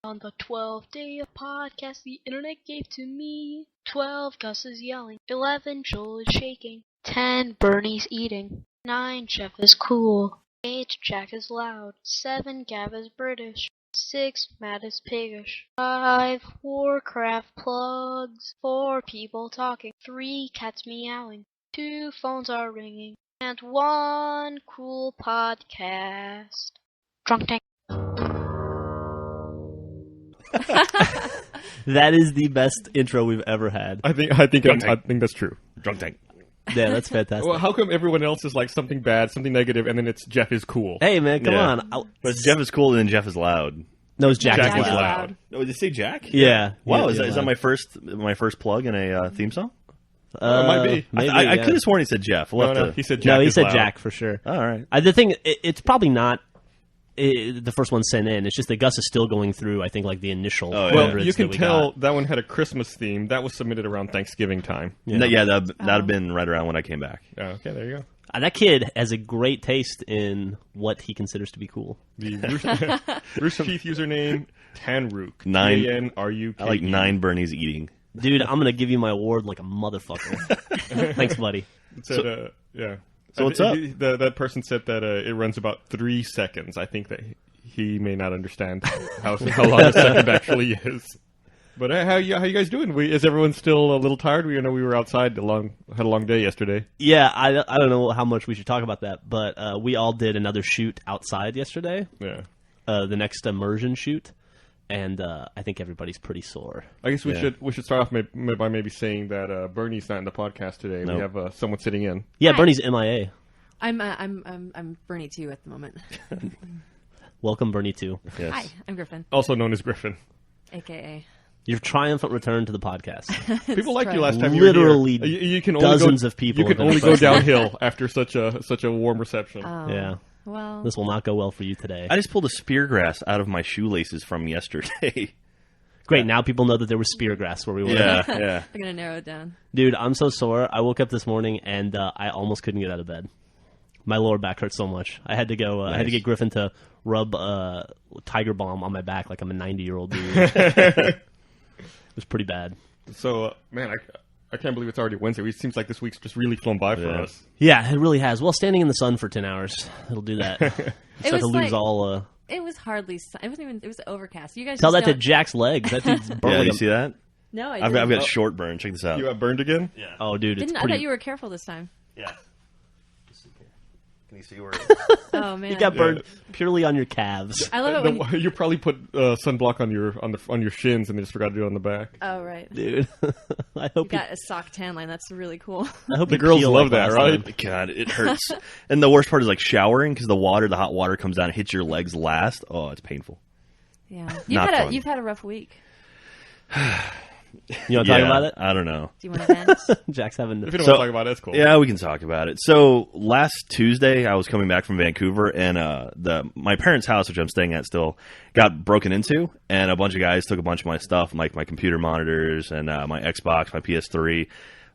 On the 12th day of podcast the internet gave to me. 12 Gus is yelling. 11 Joel is shaking. 10 Bernie's eating. 9 Jeff is cool. 8 Jack is loud. 7 Gav is British. 6 Matt is piggish. 5 Warcraft plugs. 4 people talking. 3 cats meowing. 2 phones are ringing. And 1 cool podcast. Drunk tank. That is the best intro we've ever had. I think that's true. Drunk tank. Yeah, that's fantastic. Well, how come everyone else is like something bad, something negative, and then it's Jeff is cool? Hey, man, come Yeah. on. But Jeff is cool and then Jeff is loud. No, it's Jack. Jack is is loud. loud. Oh, did you say Jack? Yeah. Wow, Yeah, is yeah, that my first plug in a theme song? It might be. Maybe, I yeah. could have sworn he said Jeff. We'll have No, to- he said Jack. No, he is said loud. Jack for sure. All right. The thing, it's probably not the first one sent in. It's just that Gus is still going through, I think, like the initial. Oh, yeah. Well, hundreds you can that we tell got. that one had a Christmas theme. That was submitted around Thanksgiving time. Yeah, that'd have been right around when I came back. Oh, okay, there you go. That kid has a great taste in what he considers to be cool. The Rooster Teeth username Tanruk. 9. Tanruk. I like 9 Bernie's eating. Dude, I'm going to give you my award like a motherfucker. Thanks, buddy. Said, yeah. So what's up? That person said that it runs about 3 seconds. I think that he may not understand how long a second actually is. But how you guys doing? Is everyone still a little tired? We know we were outside had a long day yesterday. Yeah, I don't know how much we should talk about that, but we all did another shoot outside yesterday. Yeah. The next immersion shoot, and I think everybody's pretty sore. I guess we should start off by maybe saying that Bernie's not in the podcast today. Nope. We have someone sitting in. Yeah, Hi. Bernie's MIA. I'm Bernie 2 at the moment. Welcome, Bernie, too. Yes. Hi, I'm Griffin, Also known as Griffin. aka. Your triumphant return to the podcast. People liked you true. last time Literally you were here. You can dozens of people You can have been only go requesting. downhill after such a warm reception. Yeah. Well, This will not go well for you today. I just pulled a spear grass out of my shoelaces from yesterday. Great, now people know that there was spear grass where we were. yeah, yeah. I'm gonna narrow it down. Dude, I'm so sore. I woke up this morning and I almost couldn't get out of bed. My lower back hurt so much. I had to go. I had to Nice. get Griffin to rub Tiger Balm on my back like I'm a 90-year-old dude. It was pretty bad. So, man, I can't believe it's already Wednesday. It seems like this week's just really flown by for Yeah. us. Yeah, it really has. Well, standing in the sun for 10 hours, it'll do that. You start was to lose like- all. It was hardly. It wasn't even. It was overcast. You guys Tell just that to don't- Jack's legs. That dude's burnt Yeah, like you a- see that? No, I I've didn't. got short burn. Check this out. You got burned again? Yeah. Oh, dude, it's I pretty. thought you were careful this time. Yeah. Can you see where? Oh man, You got burned purely on your calves. I love it when. You probably put sunblock on your shins and they just forgot to do it on the back. Oh right. Dude, I You hope got a sock tan line. That's really cool. I hope The you girls peel love like that, last right? time. God, it hurts. And the worst part is like showering because the hot water comes down and hits your legs last. Oh, it's painful. Yeah, Not fun. you've had a rough week. You want to talk about it? I don't know. Do you want to vent? Jack's having. If you don't So- want to talk about it, that's cool. Yeah, we can talk about it. So last Tuesday, I was coming back from Vancouver, and my parents' house, which I'm staying at still, got broken into, and a bunch of guys took a bunch of my stuff, like my computer monitors and my Xbox, my PS3,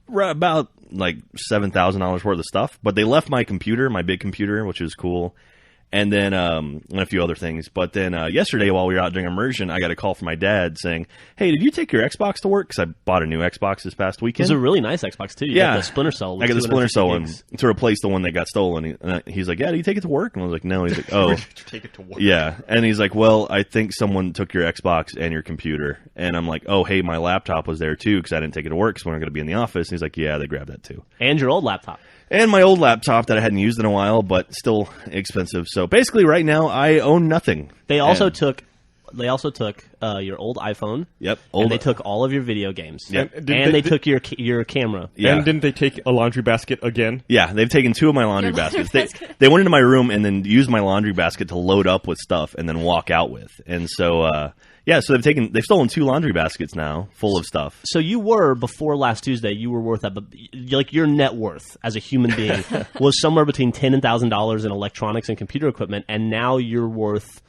about like $7,000 worth of stuff. But they left my computer, my big computer, which was cool. And then and a few other things. But then yesterday, while we were out doing immersion, I got a call from my dad saying, "Hey, did you take your Xbox to work?" Because I bought a new Xbox this past It weekend. was a really nice Xbox too. You got the Splinter Cell. I got the Splinter Cell one 250 to replace the one that got stolen. And he's like, "Yeah, do you take it to work?" And I was like, "No." And he's like, "Oh, Did you take it to work? yeah." And he's like, "Well, I think someone took your Xbox and your computer." And I'm like, "Oh, hey, my laptop was there too because I didn't take it to work because we weren't going to be in the office." And he's like, "Yeah, they grabbed that too." And your old laptop. And my old laptop that I hadn't used in a while, but still expensive. So basically, right now, I own nothing. They also And- took your old iPhone. Yep. And they took all of your video games. Yep. And And they did- took your camera. Yeah. And didn't they take a laundry basket again? Yeah, they've taken 2 of my laundry Your laundry baskets. basket. They went into my room and then used my laundry basket to load up with stuff and then walk out with. And so, so they've stolen 2 laundry baskets now full of stuff. So you were, before last Tuesday, you were worth that, but like your net worth as a human being was somewhere between $10,000 and $1,000 in electronics and computer equipment, and now you're worth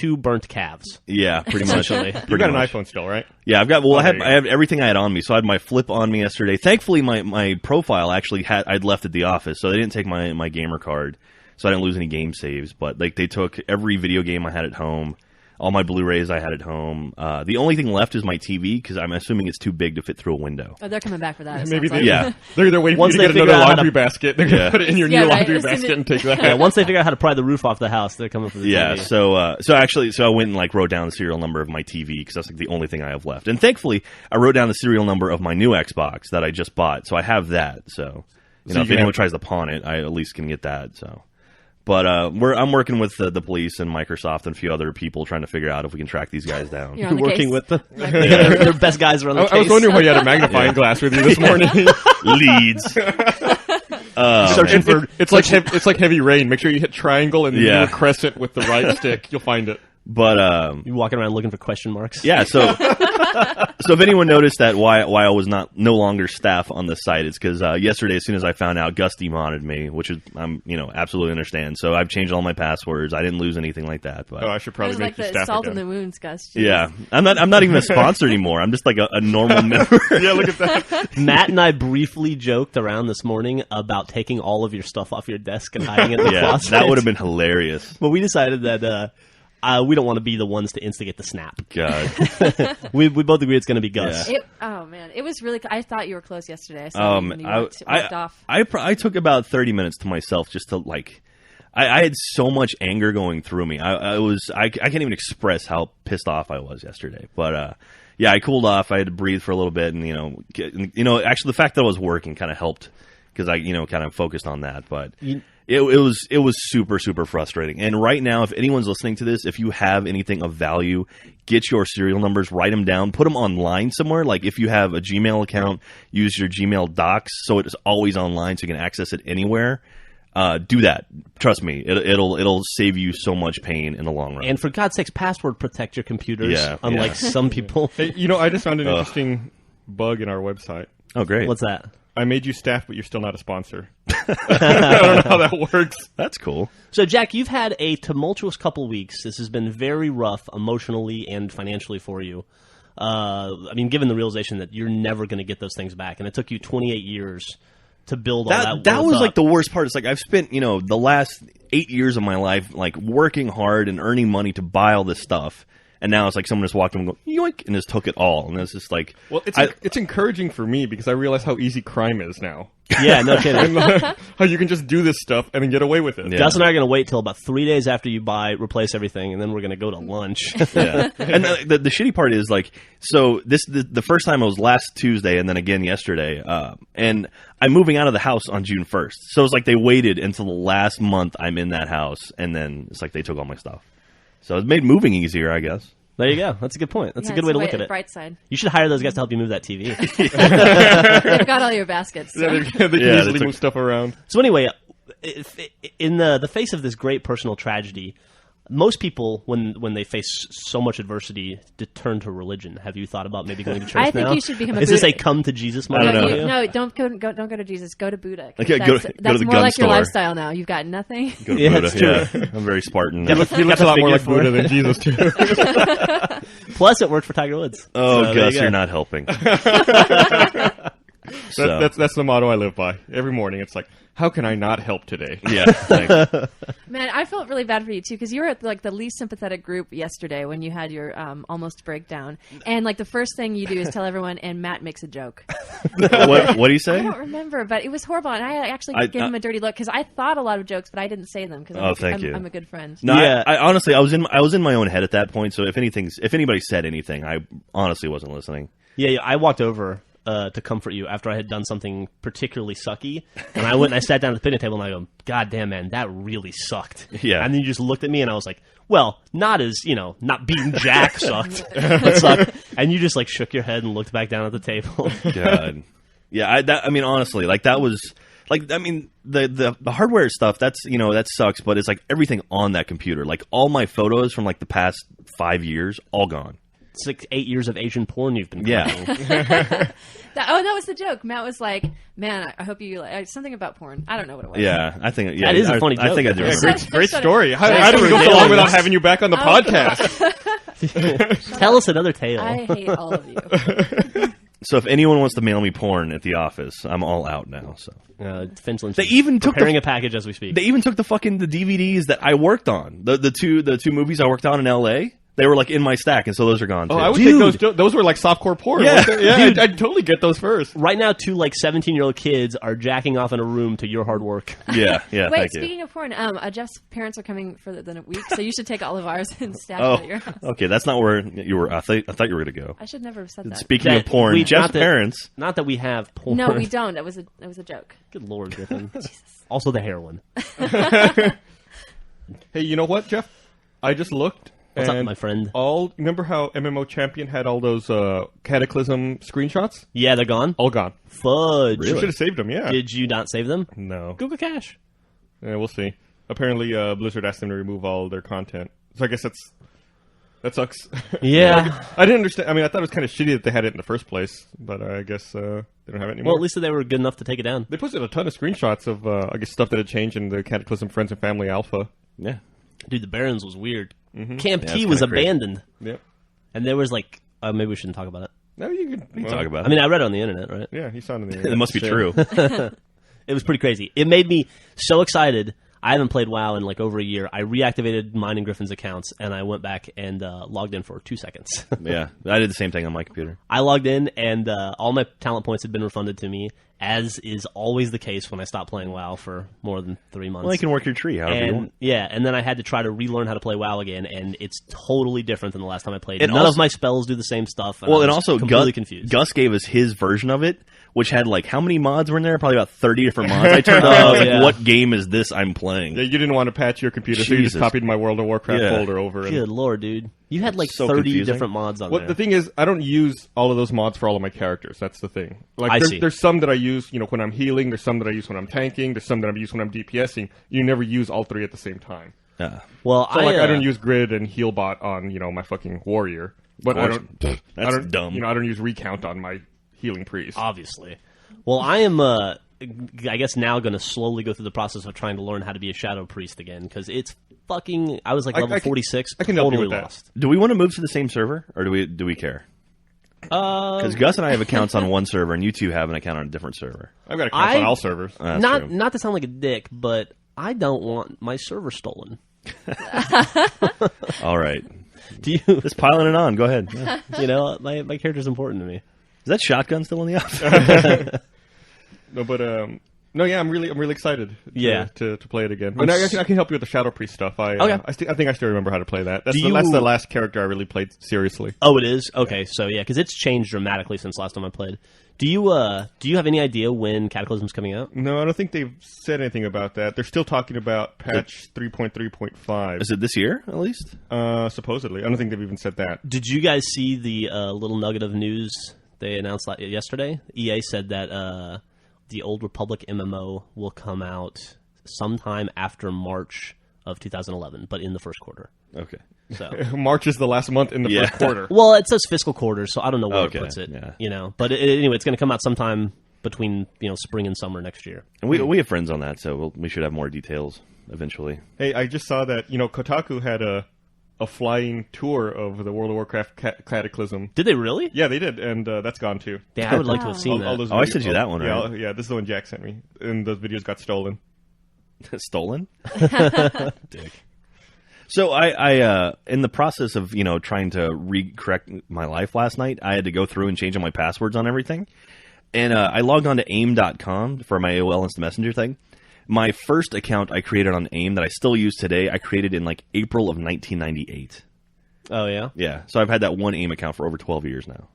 2 burnt calves. Yeah, pretty much. Essentially. You got an much. iPhone still, right? Yeah, I've got. Well, there you go. I have everything I had on me. So I had my flip on me yesterday. Thankfully, my profile actually I'd left at the office, so they didn't take my gamer card, so I didn't lose any game saves. But like they took every video game I had at home. all my Blu-rays I had at home. The only thing left is my TV because I'm assuming it's too big to fit through a window. Oh, they're coming back for that. Maybe Like. they, Yeah. they're waiting Once for you to they get figure another out how laundry to- basket. They're going to put it in your new right. laundry As soon basket as- and take that. Yeah, once they figure out how to pry the roof off the house, they're coming for the Yeah, TV. so I went and like wrote down the serial number of my TV because that's like the only thing I have left. And thankfully, I wrote down the serial number of my new Xbox that I just bought, so I have that. So So know, you if can anyone have- tries to pawn it, I at least can get that. So, but I'm working with the police and Microsoft and a few other people trying to figure out if we can track these guys down. You're on the Working case. with them. Their best guys are on the case. I was wondering why you had a magnifying glass with you this morning. Leads. Searching for. It's like heavy rain. Make sure you hit triangle and Yeah. do a crescent with the right stick. You'll find it. But You walking around looking for question marks. yeah, so if anyone noticed that why I was no longer staff on the site, it's because yesterday, as soon as I found out, Gus demodded me, which is I'm absolutely understand. So I've changed all my passwords. I didn't lose anything like that. But Oh, I should It probably was make like you the staff salt again. in the wounds, Gus. Jeez. yeah, I'm not even a sponsor anymore. I'm just like a normal member. Yeah, look at that. Matt and I briefly joked around this morning about taking all of your stuff off your desk and hiding it in the Yeah, closet. that would have been hilarious. But we decided that we don't want to be the ones to instigate the snap. God. We both agree it's going to be Gus. Yeah. Oh man, it was really. I thought you were close yesterday. I saw you when you walked off. I took about 30 minutes to myself just to like. I had so much anger going through me. I can't even express how pissed off I was yesterday. But yeah, I cooled off. I had to breathe for a little bit, and actually the fact that I was working kind of helped because I kind of focused on that. But it was super, super frustrating. And right now, if anyone's listening to this, if you have anything of value, get your serial numbers, write them down, put them online somewhere. Like if you have a Gmail account, use your Gmail docs so it's always online so you can access it anywhere. Do that. Trust me, it'll save you so much pain in the long run. And for God's sakes, password protect your computers. Yeah, unlike yeah. some people. Hey, I just found an interesting bug in our website. Oh, great. What's that? I made you staff, but you're still not a sponsor. I don't know how that works. That's cool. So, Jack, you've had a tumultuous couple weeks. This has been very rough emotionally and financially for you. Given the realization that you're never going to get those things back, and it took you 28 years to build all that. That was up. like the worst part. It's like I've spent the last 8 years of my life like working hard and earning money to buy all this stuff, and now it's like someone just walked in and go yoink and just took it all, and it's just like it's encouraging for me because I realize how easy crime is now. Yeah, no kidding. How you can just do this stuff and then get away with it. Yeah. Gus and I are going to wait till about 3 days after you replace everything, and then we're going to go to lunch. Yeah. And the shitty part is like, so the first time was last Tuesday and then again yesterday. And I'm moving out of the house on June 1st. So it's like they waited until the last month I'm in that house. And then it's like they took all my stuff. So it made moving easier, I guess. There you go. That's a good point. That's a good way to look at it. Bright side. You should hire those guys to help you move that TV. They've got all your baskets. So. Yeah, they can Yeah, easily they move stuff around. So anyway, in the face of this great personal tragedy, most people, when they face so much adversity, turn to religion. Have you thought about maybe going to church now? I think you should become a Is this a Buddhist. come to Jesus I moment? don't know. for you? No, don't go to Jesus. Go to Buddha. Okay, go to That's the more gun like your store. lifestyle now. You've got nothing. Go to Yeah, Buddha. that's true. Yeah. I'm very Spartan. Yeah, now. He looks a Got lot the more like figure for Buddha it. than Jesus too. Plus, it worked for Tiger Woods. Oh, So there Gus, you go. you're not helping. So, That's the motto I live by. Every morning, it's like, how can I not help today? yeah. Thanks. Man, I felt really bad for you too because you were at like the least sympathetic group yesterday when you had your almost breakdown, and like the first thing you do is tell everyone, and Matt makes a joke. what do you I say? don't remember, but it was horrible, and I actually gave him a dirty look because I thought a lot of jokes, but I didn't say them because Oh, thank you. I'm a good friend. No, Yeah. I honestly, I was in my own head at that point. So if anybody said anything, I honestly wasn't listening. Yeah, I walked over to comfort you after I had done something particularly sucky, and I went and I sat down at the picnic table and I go, "God damn, man, that really sucked." Yeah. And then you just looked at me and I was like, "Well, not as not beating Jack sucked, but sucked." And you just like shook your head and looked back down at the table. God. Yeah, honestly, like that was like, I mean, the hardware stuff, that's, that sucks, but it's like everything on that computer, like all my photos from like the past 5 years, all gone. 8 years of Asian porn you've been Yeah. collecting. That was the joke. Matt was like, "Man, I hope you something about porn." I don't know what it was. Yeah, I think, yeah. That is a funny I joke. think I do. Yeah, remember. great That's story. How that's did we go so ridiculous. long without having you back on the podcast? Tell us another tale. I hate all of you. So if anyone wants to mail me porn at the office, I'm all out now. So Finch Lynch They is even took preparing a package as we speak. they even took the DVDs that I worked on. The two movies I worked on in L.A. They were like in my stack, and so those are gone too. Oh, I would Dude. think those were like softcore porn. Yeah. weren't they? Yeah, I'd totally get those first. Right now, 2 like 17-year-old kids are jacking off in a room to your hard work. Yeah. Wait, Thank you. speaking of porn, Jeff's parents are coming for the week, so you should take all of ours and stash Oh, it at your house. okay. That's not where you were. I thought you were going to go. I should never have said that. Speaking That of porn, we- Jeff's not that- parents. Not that we have porn. No, we don't. That was a joke. Good Lord, Griffin. Also the heroin. Hey, you know what, Jeff? I just looked. What's up, and my friend? Remember how MMO Champion had all those Cataclysm screenshots? Yeah, they're gone. All gone. Fudge. You should have saved them, yeah. Did you not save them? No. Google Cache. Yeah, we'll see. Apparently, Blizzard asked them to remove all their content. So I guess that sucks. Yeah. I didn't understand. I mean, I thought it was kind of shitty that they had it in the first place, but I guess they don't have it anymore. Well, at least they were good enough to take it down. They posted a ton of screenshots of, I guess, stuff that had changed in the Cataclysm Friends and Family Alpha. Yeah. Dude, the Barrens was weird. Mm-hmm. Camp Yeah, T it's was kinda crazy. abandoned. Yep. And there was like... maybe we shouldn't talk about it. No, you can Talk about I mean, I read it on the internet, right? Yeah, he sounded it. It must be true. It was pretty crazy. It made me so excited. I haven't played WoW in like over a year. I reactivated mine and Griffin's accounts, and I went back and logged in for 2 seconds. Yeah. I did the same thing on my computer. I logged in, and all my talent points had been refunded to me, as is always the case when I stop playing WoW for more than 3 months. Well, you can work your tree however you want. Yeah, and then I had to try to relearn how to play WoW again, and it's totally different than the last time I played. And None also- of my spells do the same stuff. Well, I and was also completely confused. Gus gave us his version of it, which had like how many mods were in there? Probably about 30 different mods. I turned on. I was like, yeah. what game is this I'm playing? Yeah, you didn't want to patch your computer, so you just Jesus. copied my World of Warcraft Yeah. folder over. And Good lord, dude! You had like So 30 confusing. different mods on Well, there. the thing is, I don't use all of those mods for all of my characters. That's the thing. Like, I there's, see. there's some that I use, when I'm healing. There's some that I use when I'm tanking. There's some that I use when I'm DPSing. You never use all three at the same time. Well, So, I don't use grid and heal bot on, my fucking warrior. But I don't. That's I don't, dumb. I don't use recount on my healing priest. obviously. Well, I am. I guess now going to slowly go through the process of trying to learn how to be a shadow priest again because it's fucking. I was like level 46. I can help you totally with that. lost. Do we want to move to the same server, or do we care? Because Gus and I have accounts on one server, and you two have an account on a different server. I've got accounts on I- all servers. That's not true. not to sound like a dick, but I don't want my server stolen. All right, Do you? just piling it on. Go ahead. Yeah. My character's important to me. Is that shotgun still in the office? No, but no, yeah, I'm really excited. Yeah. to play it again. And I can help you with the Shadow Priest stuff. Okay. I think I still remember how to play that. That's Do that's you- the last character I really played seriously. Oh, it is? Okay, so yeah, because it's changed dramatically since last time I played. Do you have any idea when Cataclysm's coming out? No, I don't think they've said anything about that. They're still talking about patch 3.3.5. Is it this year at least? Supposedly, I don't think they've even said that. Did you guys see the little nugget of news they announced yesterday? EA said that the Old Republic MMO will come out sometime after March of 2011, but in the first quarter. Okay. So, March is the last month in the Yeah. first quarter. well, it says fiscal quarter, so I don't know where Okay, it puts it. yeah. But anyway, it's going to come out sometime between spring and summer next year. And we have friends on that, so we should have more details eventually. Hey, I just saw that Kotaku had a flying tour of the World of Warcraft Cataclysm. Did they really? Yeah, they did, and that's gone too. Yeah, I would like to have seen All that. those Oh, I sent you that one, Yeah, right? yeah, this is the one Jack sent me, and those videos got stolen. Stolen? Dick. So I in the process of trying to re-correct my life last night, I had to go through and change all my passwords on everything, and I logged on to AIM.com for my AOL Instant Messenger thing. My first account I created on AIM that I still use today, I created in like April of 1998. Oh yeah, Yeah, so I've had that one AIM account for over 12 years now.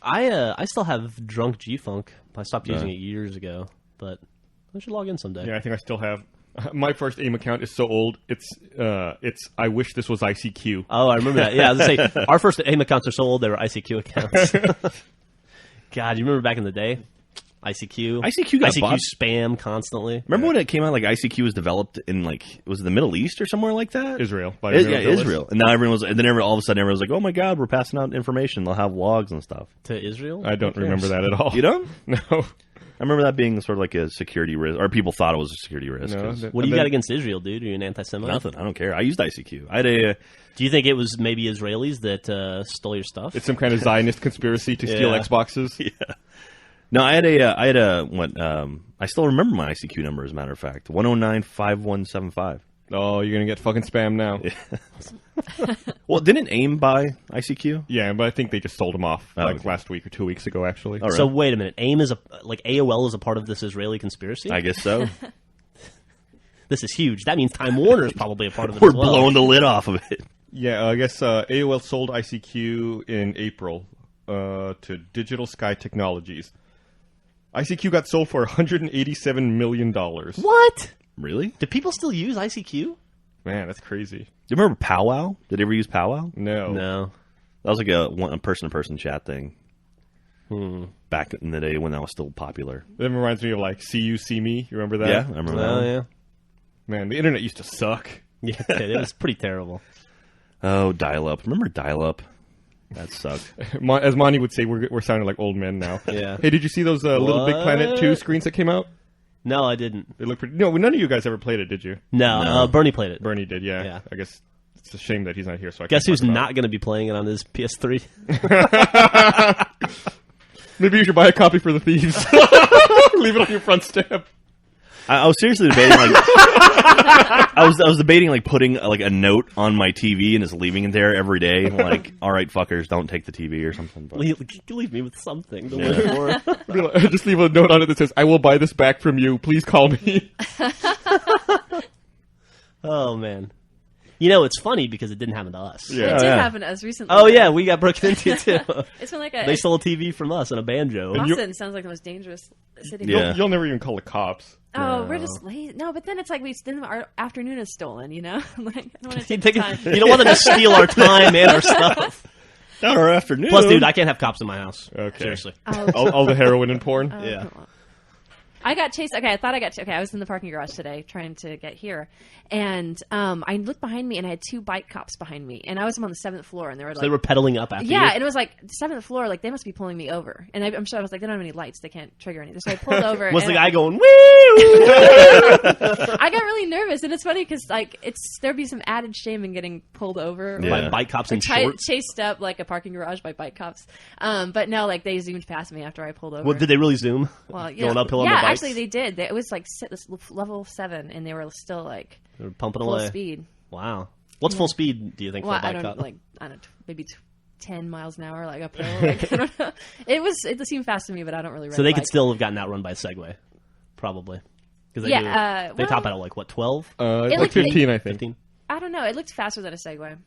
I still have Drunk G-Funk. I stopped using it years ago, but I should log in someday. Yeah, I think I still have. My first AIM account is so old. It's I wish this was ICQ. Oh, I remember that. Yeah, I was gonna say our first AIM accounts are so old they were ICQ accounts. God, you remember back in the day? ICQ. ICQ got bought. spam constantly. Remember when it came out? Like ICQ was developed in was it the Middle East or somewhere like that? Israel. By Yeah, Israel Villas. Israel. And now all of a sudden everyone was like, "Oh my God, we're passing out information. They'll have logs and stuff." To Israel? I don't remember that at all. You don't? No. I remember that being sort of like a security risk, or people thought it was a security risk. No. 'Cause What do you got against Israel, dude? Are you an anti-Semite? nothing. I don't care. I used ICQ. I had a. Do you think it was maybe Israelis that stole your stuff? It's some kind of Zionist conspiracy to steal Yeah. Xboxes. No, I had a. I still remember my ICQ number, as a matter of fact. 1095175. Oh, you're gonna get fucking spam now. Well, didn't AIM buy ICQ? Yeah, but I think they just sold them off okay. last week or 2 weeks ago, actually. All right. So wait a minute. AIM is AOL is a part of this Israeli conspiracy? I guess so. This is huge. That means Time Warner is probably a part of it We're as well. blowing the lid off of it. Yeah, I guess AOL sold ICQ in April to Digital Sky Technologies. ICQ got sold for $187 million. What? Really? Do people still use ICQ? Man, that's crazy. Do you remember Powwow? Did you ever use Powwow? No. No. That was like a person-to-person chat thing. Back in the day when that was still popular. That reminds me of like See You, See Me. You remember that? Yeah, I remember that. Oh, yeah. Man, the internet used to suck. Yeah, it was pretty terrible. Oh, dial-up. Remember dial-up? That sucked. As Monty would say, we're sounding like old men now. Yeah. Hey, did you see those Little Big Planet 2 screens that came out? No, I didn't. They look pretty... No, none of you guys ever played it, did you? No, Bernie played it. Bernie did, yeah. Yeah. I guess it's a shame that he's not here. So I Guess can't who's talk about not going to be playing it on his PS3? it. Maybe you should buy a copy for the thieves. Leave it on your front step. I was seriously debating, like... I was debating, like, putting, like, a note on my TV and just leaving it there every day. Like, all right, fuckers, don't take the TV or something. But... Leave me with something to live for. Just leave a note on it that says, I will buy this back from you. Please call me. Oh, man. You know, it's funny because it didn't happen to us. Yeah. It did yeah. happen to us recently. Oh, yeah, we got broken into, too. It's been like They stole a TV from us and a banjo. Boston sounds like the most dangerous city. Yeah. You'll never even call the cops. Oh, No. we're just lazy. No, but then it's like then our afternoon is stolen, you know? Like, I don't want to You take the time. don't want them to steal our time and our stuff. Not our afternoon. Plus, dude, I can't have cops in my house. Okay. Seriously. Oh, All the heroin and porn? Yeah. come on. I got chased. Okay, I thought I got. Okay, I was in the parking garage today trying to get here, and I looked behind me and I had two bike cops behind me, and I was on the 7th floor, and they were like, They were pedaling up after you? yeah, and it was like the 7th floor, like they must be pulling me over, and I'm sure I was like, they don't have any lights, they can't trigger anything, so I pulled over. Was and the guy going, woo? I got really nervous, and it's funny because like there'd be some added shame in getting pulled over. Yeah. By bike cops in Like, shorts? chased up like a parking garage by bike cops, but no, like they zoomed past me after I pulled over. Well, did they really zoom? Well, Going uphill on yeah, the bikes? actually they did. It was like level 7, and they were still like They were pumping full away. speed. Wow. What's full speed, do you think, Well, for a I bike don't cop? maybe 10 miles an hour, like uphill. Like, I don't know. It seemed fast to me, but I don't really. Ride So they a could bike. still have gotten outrun by a Segway. Probably. Because they, Yeah, they well- top out at like, what, 12? It's It like looked- 15, I think. 15? I don't know. It looked faster than a Segway.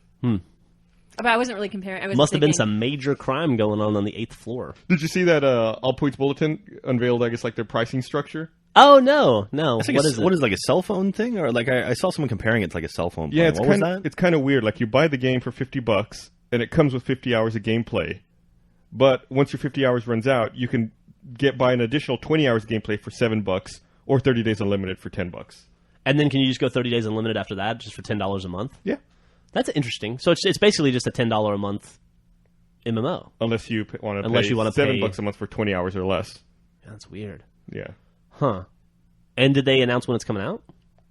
But I wasn't really comparing. I was Must have been thinking- some major crime going on the 8th floor. Did you see that All Points Bulletin unveiled, I guess, like their pricing structure? Oh, no. It's like What is it? What is it, like a cell phone thing? Or like I saw someone comparing it to like a cell phone Yeah, plan. it's What was kind of that? weird. Like you buy the game for $50, and it comes with 50 hours of gameplay. But once your 50 hours runs out, you can buy an additional 20 hours of gameplay for $7, or 30 days unlimited for $10. And then can you just go 30 days unlimited after that, just for $10 a month? Yeah, That's interesting. So it's basically just a $10 a month MMO. unless you want to Unless pay you wanna pay- $7 a month for 20 hours or less. That's weird. Yeah, Huh. And did they announce when it's coming out?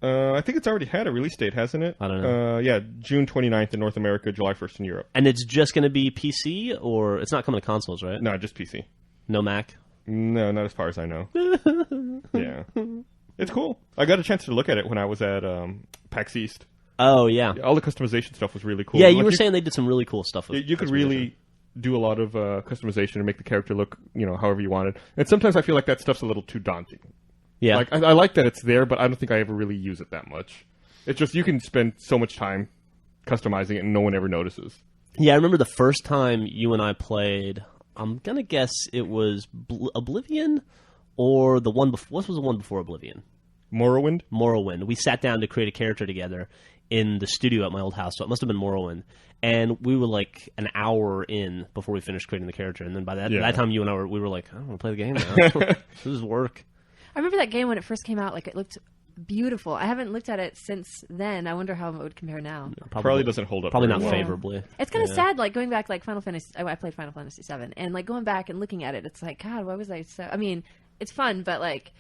I think it's already had a release date, hasn't it? I don't know. Yeah, June 29th in North America, July 1st in Europe. And it's just going to be PC, or it's not coming to consoles, right? No, just PC. No Mac? No, not as far as I know. Yeah, it's cool. I got a chance to look at it when I was at PAX East. Oh, yeah. All the customization stuff was really cool. Yeah, you Like, were saying they did some really cool stuff. With you could customization. really do a lot of customization and make the character look, however you wanted. And sometimes I feel like that stuff's a little too daunting. Yeah. Like I like that it's there, but I don't think I ever really use it that much. It's just you can spend so much time customizing it, and no one ever notices. Yeah, I remember the first time you and I played, I'm going to guess it was Oblivion, or the one before. What was the one before Oblivion? Morrowind. Morrowind. We sat down to create a character together in the studio at my old house, so it must have been Morrowind. And we were like an hour in before we finished creating the character, and then by that time, you and I we were like, I don't want to play the game now. This is work. I remember that game when it first came out. Like it looked beautiful. I haven't looked at it since then. I wonder how it would compare now. Probably doesn't hold up. Probably very not well. favorably. It's kind of sad, like going back, like Final Fantasy. I played Final Fantasy VII, and like going back and looking at it, it's like, God, why was I so? I mean, it's fun, but like,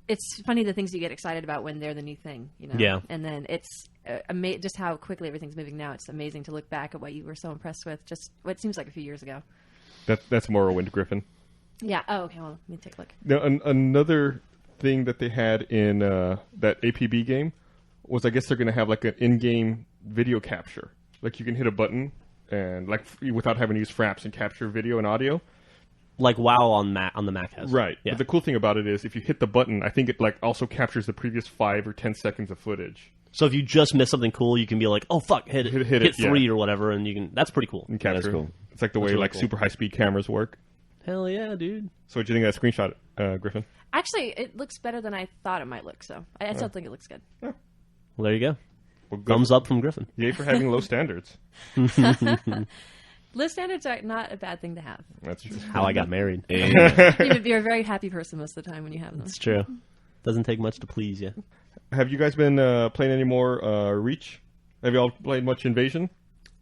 it's funny the things you get excited about when they're the new thing, Yeah. And then it's just how quickly everything's moving now. It's amazing to look back at what you were so impressed with just what seems like a few years ago. That's Morrowind, Griffin. Yeah. Oh, okay. Well, let me take a look. Now, another thing that they had in that APB game was I guess they're going to have like an in-game video capture. Like you can hit a button and like without having to use fraps and capture video and audio. Like WoW on the Mac has. Right. Yeah. But the cool thing about it is if you hit the button, I think it like also captures the previous 5 or 10 seconds of footage. So if you just miss something cool, you can be like, "Oh fuck, hit it, 3 yeah. or whatever," and you can. That's pretty cool. And capture. That's cool. It's like the way really like cool. super high-speed cameras work. Hell yeah, dude. So what do you think of that screenshot, Griffin? Actually, it looks better than I thought it might look. So I still think it looks good. Well, there you go. Well, good. Thumbs up from Griffin. Yay for having low standards. Low standards are not a bad thing to have. That's true. How I got married. You're a very happy person most of the time when you have them. It's true. Doesn't take much to please you. Have you guys been playing any more Reach? Have you all played much Invasion?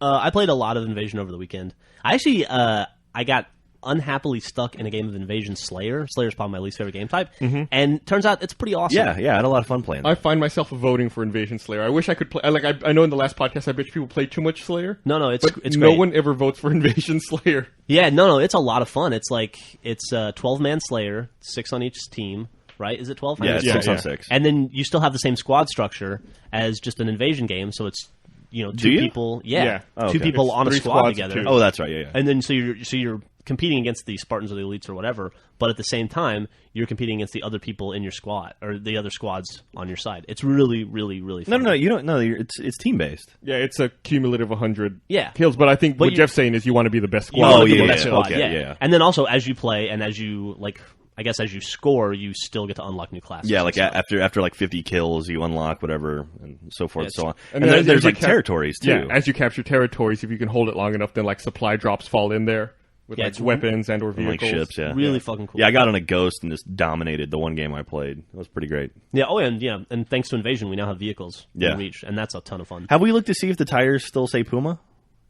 I played a lot of Invasion over the weekend. I actually, I got unhappily stuck in a game of Invasion Slayer. Slayer's probably my least favorite game type. And turns out it's pretty awesome. Yeah, I had a lot of fun playing. I find myself voting for Invasion Slayer. I wish I could play. I know in the last podcast I bet people play too much Slayer. No, it's But it's no great. one ever votes for Invasion Slayer. Yeah, no, it's a lot of fun. It's like it's a 12-man Slayer, 6 on each team, right? Is it 12? Yeah, it's Yeah, 6 yeah. on 6. And then you still have the same squad structure as just an Invasion game, so it's two Do you? people. Yeah. Yeah, Oh, two okay. people It's on a 3 squad squads of together. 2. Oh, that's right. Yeah. And then so you're competing against the Spartans or the Elites or whatever, but at the same time you're competing against the other people in your squad or the other squads on your side. It's really, really, really fun. No, you don't. No, it's team based. Yeah, it's a cumulative 100 Yeah. kills. But I think But what you- Jeff's saying is you want to be the best You squad. wanna Oh, be the yeah, best yeah, squad, okay, yeah. And then also as you play and as you I guess as you score, you still get to unlock new classes. Yeah, and like stuff. after like 50 kills, you unlock whatever and so forth Yeah, and so on. And And then there's as you like territories too. Yeah, as you capture territories, if you can hold it long enough, then like supply drops fall in there with Yeah, like it's weapons and or And, like vehicles. ships. Yeah, really fucking cool. Yeah, I got on a ghost and just dominated the one game I played. It was pretty great. Yeah. Oh, and thanks to Invasion, we now have vehicles Yeah. in Reach, and that's a ton of fun. Have we looked to see if the tires still say Puma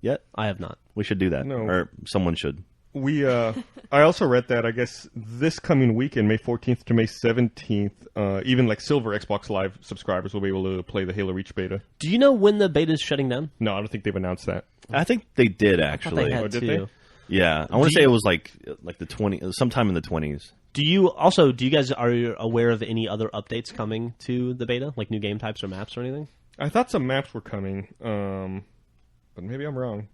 yet? I have not. We should do that, No. or someone should. We I also read that I guess this coming weekend, May 14th to May 17th, even like silver Xbox Live subscribers will be able to play the Halo Reach beta. Do you know when the beta is shutting down? No, I don't think they've announced that. I think they did I thought actually. they had Oh, did to. they? Yeah, I want Do to say you- it was like the 20, sometime in the 20s. Do you guys are you aware of any other updates coming to the beta, like new game types or maps or anything? I thought some maps were coming, but maybe I'm wrong.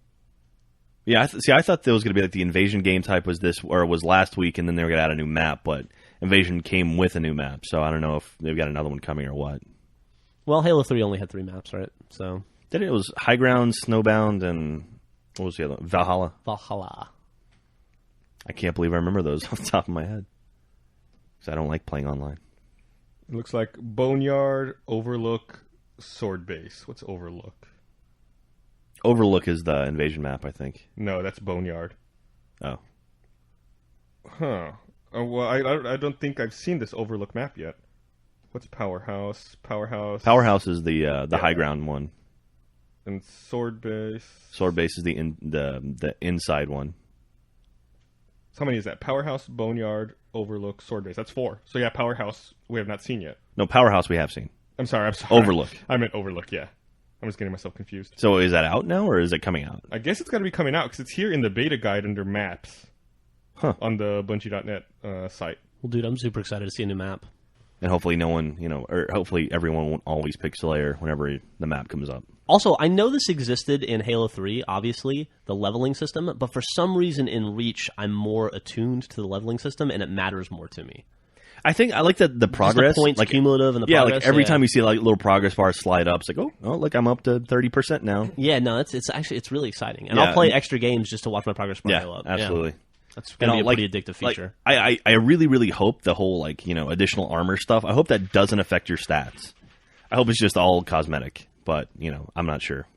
Yeah, I thought there was going to be like the Invasion game type was last week, and then they were going to add a new map, but Invasion came with a new map, so I don't know if they've got another one coming or what. Well, Halo 3 only had 3 maps, right? So It was High Ground, Snowbound, and what was the other one? Valhalla. Valhalla. I can't believe I remember those off the top of my head. Because I don't like playing online. It looks like Boneyard, Overlook, Sword Base. What's Overlook? Overlook is the Invasion map, I think. No, that's Boneyard. Oh. Huh. Well, I don't think I've seen this Overlook map yet. What's Powerhouse? Powerhouse is the High Ground one. And Sword Base. Sword Base is the inside one. So how many is that? Powerhouse, Boneyard, Overlook, Sword Base. That's 4. So yeah, Powerhouse we have not seen yet. No, Powerhouse we have seen. I'm sorry. Overlook. I meant Overlook, yeah. I'm just getting myself confused. So is that out now, or is it coming out? I guess it's got to be coming out because it's here in the beta guide under maps. Huh. On the Bungie.net site. Well, dude, I'm super excited to see a new map. And hopefully no one, or hopefully everyone won't always pick Slayer whenever the map comes up. Also, I know this existed in Halo 3, obviously, the leveling system, but for some reason in Reach, I'm more attuned to the leveling system, and it matters more to me. I think I like the progress, Just the points like cumulative and the yeah, progress. like every time you see like little progress bars slide up, it's like, oh, look, I'm up to 30% now. Yeah, no, it's actually it's really exciting, and Yeah. I'll play extra games just to watch my progress bar Yeah, go up. absolutely. Yeah. That's gonna be a like- pretty addictive like, feature. I really, really hope the whole additional armor stuff. I hope that doesn't affect your stats. I hope it's just all cosmetic, but I'm not sure.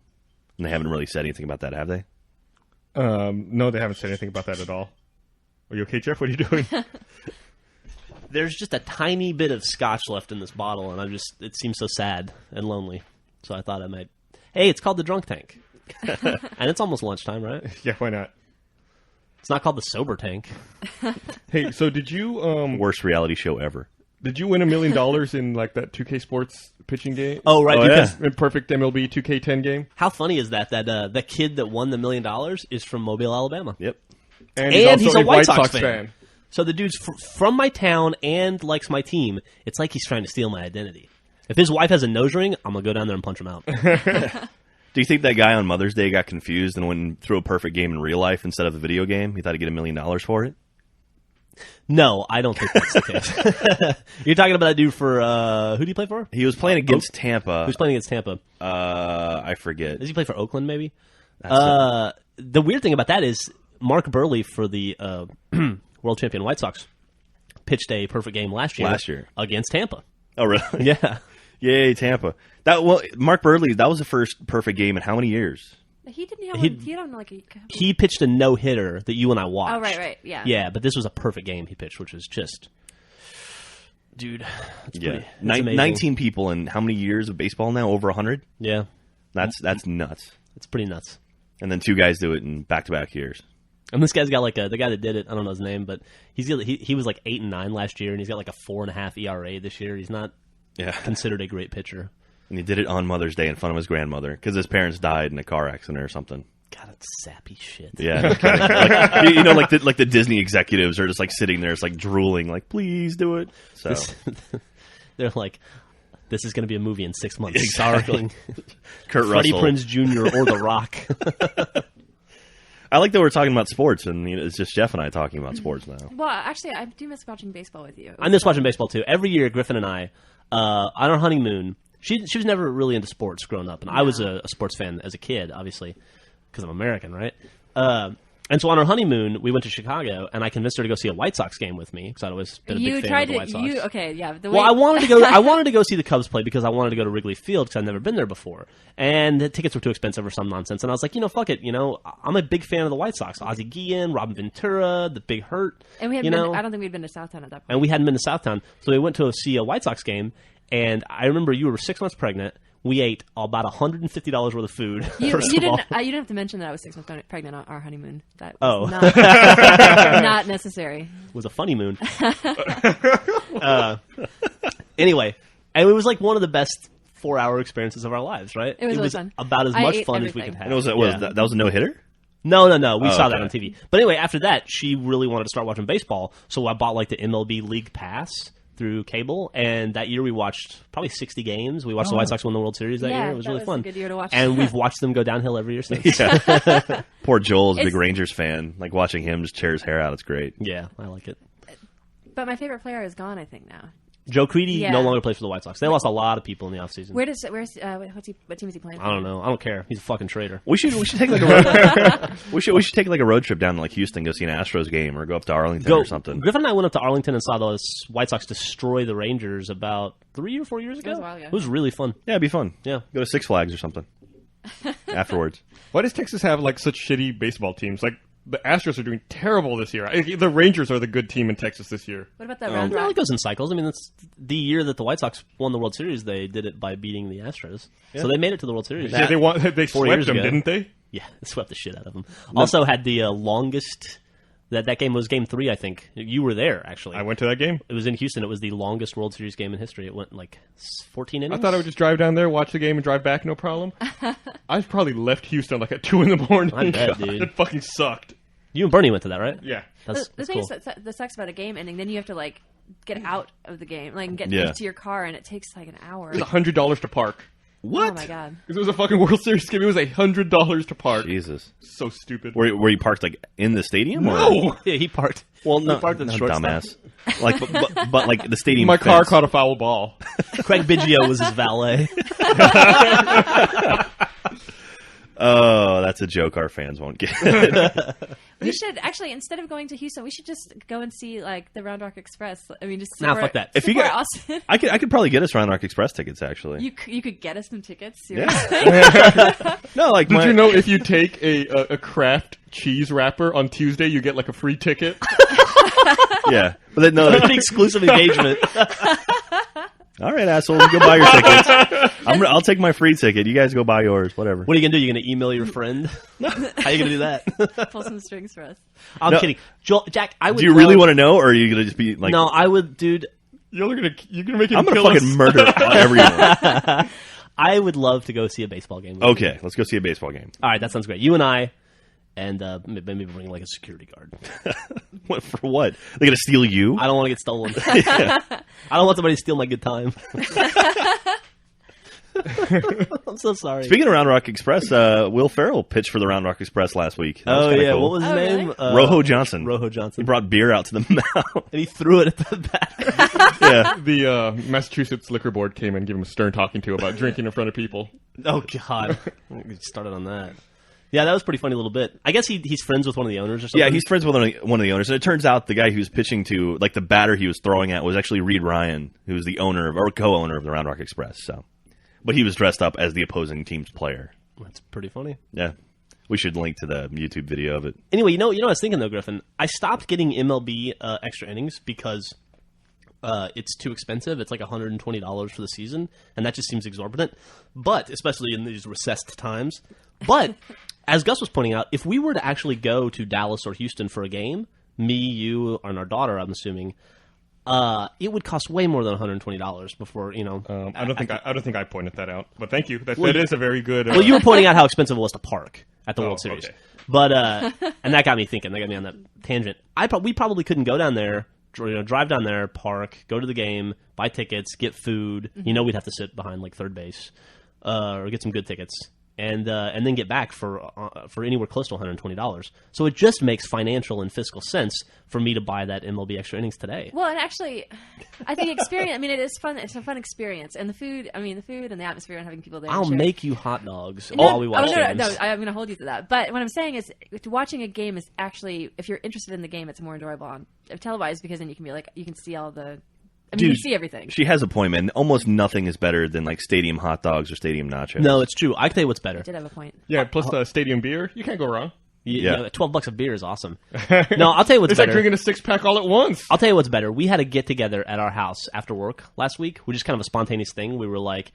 And they haven't really said anything about that, have they? No, they haven't said anything about that at all. Are you okay, Jeff? What are you doing? There's just a tiny bit of scotch left in this bottle, and it seems so sad and lonely. So I thought I might. Hey, it's called the Drunk Tank, and it's almost lunchtime, right? Yeah, why not? It's not called the Sober Tank. Hey, so did you Worst reality show ever. did you win $1 million in like that 2K Sports pitching game? Oh, right, Oh, because In perfect MLB 2K10 game? how funny is that? That the kid that won the $1 million is from Mobile, Alabama. Yep. And And he's also he's a White Sox fan. fan. So the dude's from my town and likes my team. It's like he's trying to steal my identity. If his wife has a nose ring, I'm gonna go down there and punch him out. Do you think that guy on Mother's Day got confused and went and threw a perfect game in real life instead of the video game? He thought he'd get $1 million for it? No, I don't think that's the case. You're talking about that dude for who do you play for? He was playing against Tampa. Who's playing against Tampa? I forget. Does he play for Oakland? Maybe. The weird thing about that is Mark Burley for the world champion White Sox pitched a perfect game last year against Tampa. Oh, really? Yeah. Yay, Tampa. Mark Burley, that was the first perfect game in how many years? He didn't have one. He had like a. He pitched a no-hitter that you and I watched. Oh, right, yeah. Yeah, but this was a perfect game he pitched, which was just, dude. Yeah, 19 people in how many years of baseball now? Over 100. Yeah, that's nuts. It's pretty nuts. And then 2 guys do it in back-to-back years. And this guy's got like the guy that did it. I don't know his name, but he was like 8-9 last year, and he's got like a 4.5 ERA this year. He's not considered a great pitcher. And he did it on Mother's Day in front of his grandmother because his parents died in a car accident or something. God, it's sappy shit. Yeah, no kidding. like the Disney executives are just like sitting there, it's like drooling, like please do it. So they're like, this is going to be a movie in 6 months. Exactly. Starring Kurt Freddie Russell, Prinze Jr. or The Rock. I like that we're talking about sports, and it's just Jeff and I talking about sports now. Well, actually, I do miss watching baseball with you. I miss watching baseball too. Every year, Griffin and I, on our honeymoon. She was never really into sports growing up, and I was a sports fan as a kid, obviously, because I'm American, right? And so on our honeymoon, we went to Chicago, and I convinced her to go see a White Sox game with me because I'd always been a big fan of the White Sox. Okay, yeah. Well, I wanted to go. I wanted to go see the Cubs play because I wanted to go to Wrigley Field because I'd never been there before, and the tickets were too expensive or some nonsense. And I was like, fuck it. I'm a big fan of the White Sox. Ozzie Guillen, Robin Ventura, the Big Hurt. And we hadn't been, I don't think we'd been to Southtown at that point. And we hadn't been to Southtown, so we went to see a White Sox game. And I remember you were 6 months pregnant. We ate about $150 worth of food. You didn't have to mention that I was 6 months pregnant on our honeymoon. That was not necessary. It was a funny moon. Anyway, and it was like one of the best 4-hour experiences of our lives, right? It was really fun. About as much fun as we could have. And that was a no-hitter? No. We saw that on TV. But anyway, after that, she really wanted to start watching baseball, so I bought like the MLB League Pass through cable, and that year we watched probably 60 games. We watched the White Sox win the World Series that year. It was really fun. A good year to watch. And we've watched them go downhill every year since. Yeah. Poor Joel's a big Rangers fan. Like watching him just tear his hair out. It's great. Yeah, I like it. But my favorite player is gone, I think, now. Joe Creedy no longer plays for the White Sox. They lost a lot of people in the offseason. What team is he playing for? I don't know. I don't care. He's a fucking traitor. We should take like a road we should take like a road trip down to like Houston, go see an Astros game, or go up to Arlington or something. Griffin and I went up to Arlington and saw the White Sox destroy the Rangers about 3 or 4 years ago. It was a while ago. It was really fun. Yeah, it'd be fun. Yeah. Go to Six Flags or something afterwards. Why does Texas have like such shitty baseball teams? Like the Astros are doing terrible this year. The Rangers are the good team in Texas this year. What about that Round It Rock? goes in cycles. I mean, that's the year that the White Sox won the World Series. They did it by beating the Astros, so they made it to the World Series. Yeah, they 4 swept years them, ago. didn't they? Yeah, they swept the shit out of them. Also had the longest. That game was Game 3, I think. You were there, actually. I went to that game. It was in Houston. It was the longest World Series game in history. It went like 14 innings. I thought I would just drive down there, watch the game, and drive back, no problem. I probably left Houston like at 2 in the morning. I bet, dude. It fucking sucked. You and Bernie went to that, right? Yeah. That's The thing cool. is that sucks about a game ending. Then you have to like get out of the game, like get Yeah. to your car, and it takes like an hour. It was $100 to park. What? Oh my god! Because it was a fucking World Series game. It was $100 to park. Jesus. So stupid. Were you parked like in the stadium? Or? No! Yeah, he parked. Well, no, he parked at the no, shortstop. dumbass. Like, but like the stadium. My car fence. caught a foul ball. Craig Biggio was his valet. Oh, that's a joke our fans won't get. We should actually, instead of going to Houston, we should just go and see like the Round Rock Express. I mean, just Nah, support, fuck that. If you support got- Austin. I could probably get us Round Rock Express tickets. Actually, You could get us some tickets. Yeah. Seriously? no, like Did you know if you take a Kraft cheese wrapper on Tuesday, you get like a free ticket? Yeah, but then no. An exclusive engagement. All right, assholes, go buy your tickets. I'll take my free ticket. You guys go buy yours. Whatever. What are you gonna do? You gonna email your friend? How are you gonna do that? Pull some strings for us. I'm No. kidding, Jack. I would. Do you really want to know, or are you gonna just be like? No, I would, dude. You're gonna make him I'm gonna kill fucking us. murder everyone. I would love to go see a baseball game. Okay, let's go see a baseball game. All right, that sounds great. You and I, and maybe bring like a security guard. What for? What? They're gonna steal you? I don't want to get stolen. I don't want somebody to steal my good time. I'm so sorry. Speaking of Round Rock Express, Will Ferrell pitched for the Round Rock Express last week. That was Oh kinda yeah, cool. what was his Oh, really? name? Rojo Johnson. Rojo He Johnson. brought beer out to the mound. And he threw it at the batter. Yeah. The Massachusetts Liquor Board came and gave him a stern talking to about drinking in front of people. Oh God, we started on that. Yeah, that was a pretty funny little bit. I guess he's friends with one of the owners or something. Yeah, he's friends with one of the owners, and it turns out the guy he was pitching to, like the batter he was throwing at, was actually Reed Ryan, who's the owner or co-owner of the Round Rock Express. So, but he was dressed up as the opposing team's player. That's pretty funny. Yeah, we should link to the YouTube video of it. Anyway, you know what I was thinking though, Griffin? I stopped getting MLB extra innings because it's too expensive. It's like $120 for the season, and that just seems exorbitant. But especially in these recessed times. But as Gus was pointing out, if we were to actually go to Dallas or Houston for a game, me, you, and our daughter, I'm assuming, it would cost way more than $120 before, you know. I don't think I pointed that out, but thank you. That Well, is a very good. Well, you were pointing out how expensive it was to park at the Oh, World Series. okay. But and that got me thinking. That got me on that tangent. We probably couldn't go down there, drive down there, park, go to the game, buy tickets, get food. You know, we'd have to sit behind like third base or get some good tickets. And then get back for anywhere close to $120. So it just makes financial and fiscal sense for me to buy that MLB extra innings today. Well, and actually, I think experience. I mean, it is fun. It's a fun experience, and the food. I mean, the food and the atmosphere and having people there. I'll and share. make you hot dogs No, while we watch no, games. no, I'm going to hold you to that. But what I'm saying is, watching a game is actually, if you're interested in the game, it's more enjoyable on televised because then you can be like, you can see all the. I mean, you Dude, can see everything. She has a point, man. Almost nothing is better than like stadium hot dogs or stadium nachos. No, it's true. I can tell you what's better. I did have a point. Yeah, plus the stadium beer. You can't go wrong. Yeah. $12 of beer is awesome. No, I'll tell you what's It's better. like drinking a 6-pack all at once. I'll tell you what's better. We had a get together at our house after work last week, which is kind of a spontaneous thing. We were like,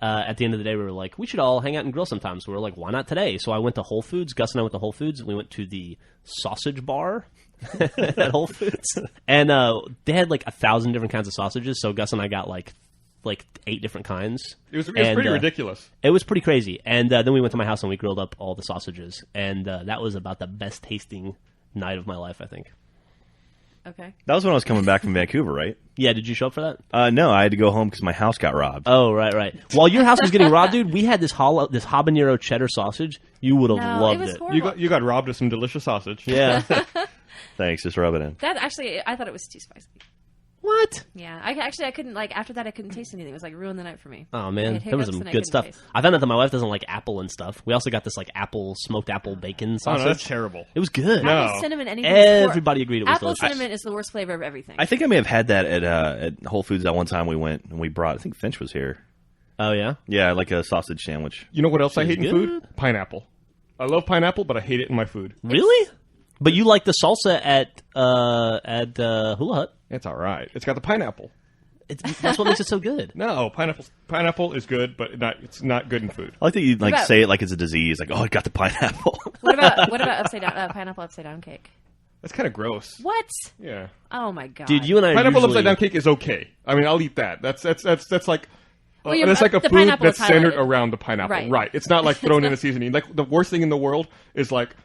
at the end of the day, we were like, we should all hang out and grill sometime. So we were like, why not today? So I went to Whole Foods. Gus and I went to Whole Foods. We went to the sausage bar at Whole Foods, and they had like 1,000 different kinds of sausages. So Gus and I got like 8 different kinds. It was And, pretty ridiculous. It was pretty crazy. And then we went to my house and we grilled up all the sausages, and that was about the best tasting night of my life, I think. Okay. That was when I was coming back from Vancouver, right? Yeah, did you show up for that? No, I had to go home because my house got robbed. Oh, right. While your house was getting robbed, dude, we had this habanero cheddar sausage. You would have No, loved it was it. horrible. You got robbed of some delicious sausage. Yeah. Thanks, just rub it in. That actually, I thought it was too spicy. What? Yeah, I couldn't like after that. I couldn't taste anything. It was like ruined the night for me. Oh I man, had there was hiccups some and I good couldn't stuff. taste. I found out that my wife doesn't like apple and stuff. We also got this like smoked apple bacon Oh, sausage. no, that's terrible. It was good. No. Apple, cinnamon, anything. is Everybody agreed it was Apple delicious. cinnamon is the worst flavor of everything. I think I may have had that at Whole Foods that one time we went and we brought. I think Finch was here. Oh yeah. Yeah, like a sausage sandwich. You know what else I Is hate in good? food? Pineapple. I love pineapple, but I hate it in my food. Really? But you like the salsa at Hula Hut. It's all right. It's got the pineapple. That's what makes it so good. No, pineapple is good, but it's not good in food. I like that you like about- say it like it's a disease. Like, oh, I got the pineapple. What about upside down pineapple upside down cake? That's kind of gross. What? Yeah, Oh my god, Dude, you and I pineapple usually, upside down cake is okay. I mean, I'll eat that. That's like. Well, you're- that's like a the food pineapple that's is centered highlighted. around the pineapple. Right. It's not like thrown in a seasoning. Like the worst thing in the world is like